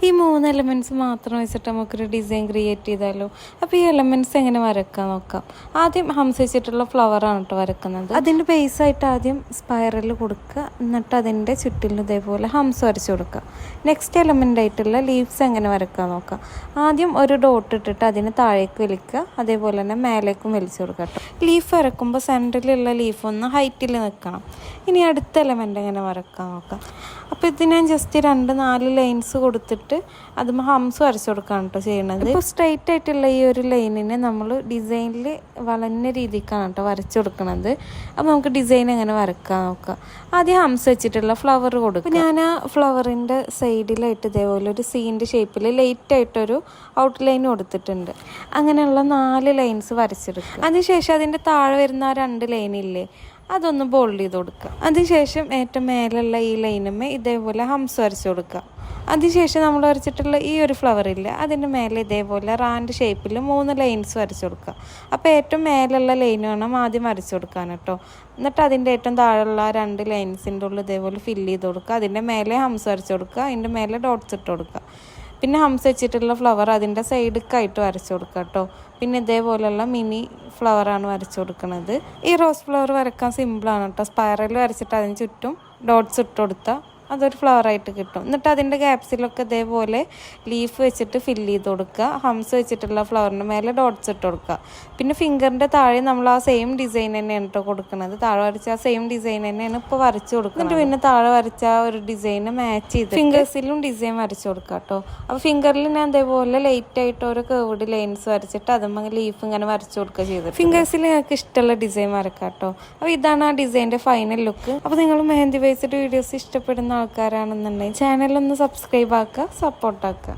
ഈ 3 എലമെൻറ്റ്സ് മാത്രം വെച്ചിട്ട് നമുക്കൊരു ഡിസൈൻ ക്രിയേറ്റ് ചെയ്താലോ. അപ്പോൾ ഈ എലമെൻറ്റ്സ് എങ്ങനെ വരക്കാൻ നോക്കാം. ആദ്യം ഹംസ് വെച്ചിട്ടുള്ള ഫ്ലവറാണ് കേട്ടോ വരക്കുന്നത്. അതിൻ്റെ ബേസായിട്ട് ആദ്യം സ്പൈറൽ കൊടുക്കുക, എന്നിട്ട് അതിൻ്റെ ചുറ്റിലും ഇതേപോലെ ഹംസ് വരച്ച് കൊടുക്കുക. നെക്സ്റ്റ് എലമെൻ്റ് ആയിട്ടുള്ള ലീവ്സ് എങ്ങനെ വരക്കാൻ നോക്കാം. ആദ്യം ഒരു ഡോട്ട് ഇട്ടിട്ട് അതിന് താഴേക്ക് വലിക്കുക, അതേപോലെ തന്നെ മേലേക്കും വലിച്ചു കൊടുക്കുക കേട്ടോ. ലീഫ് വരക്കുമ്പോൾ സെൻറ്ററിലുള്ള ലീഫ് ഒന്ന് ഹൈറ്റിൽ നിൽക്കണം. ഇനി അടുത്ത എലമെൻ്റ് എങ്ങനെ വരക്കാൻ നോക്കാം. അപ്പോൾ ഇത് ഞാൻ ജസ്റ്റ് 2-4 ലൈൻസ് കൊടുത്തിട്ട് അത് ഹംസ് വരച്ചു കൊടുക്കുകയാണ് കേട്ടോ ചെയ്യണത്. ഇപ്പോൾ സ്ട്രെയിറ്റ് ആയിട്ടുള്ള ഈ ഒരു ലൈനിനെ നമ്മൾ ഡിസൈനിൽ വളഞ്ഞ രീതിക്കാണ് കേട്ടോ വരച്ചു കൊടുക്കുന്നത്. അപ്പോൾ നമുക്ക് ഡിസൈൻ എങ്ങനെ വരക്കാൻ നോക്കാം. ആദ്യം ഹംസ് വെച്ചിട്ടുള്ള ഫ്ലവർ കൊടുക്കും. ഞാൻ ആ ഫ്ലവറിൻ്റെ സൈഡിലായിട്ട് ഇതേപോലെ ഒരു സീൻ്റെ ഷേപ്പിൽ ലൈറ്റായിട്ടൊരു ഔട്ട് ലൈൻ കൊടുത്തിട്ടുണ്ട്. അങ്ങനെയുള്ള 4 ലൈൻസ് വരച്ചെടുക്കുക. അതിനുശേഷം അതിൻ്റെ താഴെ വരുന്ന ആ 2 ലൈനില്ലേ, അതൊന്ന് ബോൾഡ് ചെയ്ത് കൊടുക്കുക. അതിനുശേഷം ഏറ്റവും മേലുള്ള ഈ ലൈനുമേ ഇതേപോലെ ഹംസ് വരച്ച് കൊടുക്കുക. അതിനുശേഷം നമ്മൾ വരച്ചിട്ടുള്ള ഈ ഒരു ഫ്ലവറില്ല, അതിൻ്റെ മേലെ ഇതേപോലെ റാൻഡ് ഷേപ്പിൽ 3 ലൈൻസ് വരച്ച് കൊടുക്കുക. അപ്പോൾ ഏറ്റവും മേലുള്ള ലൈൻ വേണം ആദ്യം വരച്ച് കൊടുക്കാൻ കേട്ടോ. എന്നിട്ട് അതിൻ്റെ ഏറ്റവും താഴെയുള്ള 2 ലൈൻസിൻ്റെ ഉള്ളിൽ ഇതേപോലെ ഫില്ല് ചെയ്ത് കൊടുക്കുക. അതിൻ്റെ മേലെ ഹംസ് വരച്ച് കൊടുക്കുക, അതിൻ്റെ മേലെ ഡോട്ട്സ് ഇട്ട് കൊടുക്കുക. പിന്നെ ഹംസ് വെച്ചിട്ടുള്ള ഫ്ലവർ അതിൻ്റെ സൈഡിലേക്കായിട്ട് വരച്ച് കൊടുക്കുക കേട്ടോ. പിന്നെ ഇതേപോലെയുള്ള മിനി ഫ്ലവറാണ് വരച്ച് കൊടുക്കുന്നത്. ഈ റോസ് ഫ്ലവർ വരക്കാൻ സിമ്പിളാണ് കേട്ടോ. സ്പൈറൽ വരച്ചിട്ട് അതിന് ചുറ്റും ഡോട്ട്സ് ഇട്ട് കൊടുത്താൽ അതൊരു ഫ്ലവറായിട്ട് കിട്ടും. എന്നിട്ട് അതിൻ്റെ ഗ്യാപ്സിലൊക്കെ ഇതേപോലെ ലീഫ് വെച്ചിട്ട് ഫില്ല് ചെയ്ത് കൊടുക്കുക. ഹംസ് വെച്ചിട്ടുള്ള ഫ്ലവറിൻ്റെ മേലെ ഡോട്ട്സ് ഇട്ട് കൊടുക്കുക. പിന്നെ ഫിംഗറിൻ്റെ താഴെ നമ്മൾ ആ സെയിം ഡിസൈൻ തന്നെയാണ് കേട്ടോ കൊടുക്കുന്നത്. താഴെ വരച്ച ആ സെയിം ഡിസൈൻ തന്നെയാണ് ഇപ്പോൾ വരച്ച് കൊടുക്കുന്നത്. എന്നിട്ട് പിന്നെ താഴെ വരച്ച ആ ഒരു ഡിസൈന് മാച്ച് ചെയ്ത് ഫിംഗേഴ്സിലും ഡിസൈൻ വരച്ച് കൊടുക്കുക കേട്ടോ. അപ്പോൾ ഫിംഗറിൽ ഞാൻ അതേപോലെ ലൈറ്റായിട്ട് ഓരോ കേർവ്ഡ് ലൈൻസ് വരച്ചിട്ട് അതുമ്പോൾ ലീഫ് ഇങ്ങനെ വരച്ച് കൊടുക്കുക ചെയ്തത്. ഫിംഗേഴ്സിൽ ഞങ്ങൾക്ക് ഇഷ്ടമുള്ള ഡിസൈൻ വരക്കാം കേട്ടോ. അപ്പോൾ ഇതാണ് ആ ഡിസൈൻ്റെ ഫൈനൽ ലുക്ക്. അപ്പോൾ നിങ്ങൾ മെഹന്തി ബേസ്ഡ് വീഡിയോസ് ഇഷ്ടപ്പെടുന്ന ആൾക്കാരാണെന്നുണ്ടെങ്കിൽ ചാനലൊന്ന് സബ്സ്ക്രൈബ് ആക്കുക, സപ്പോർട്ടാക്കുക.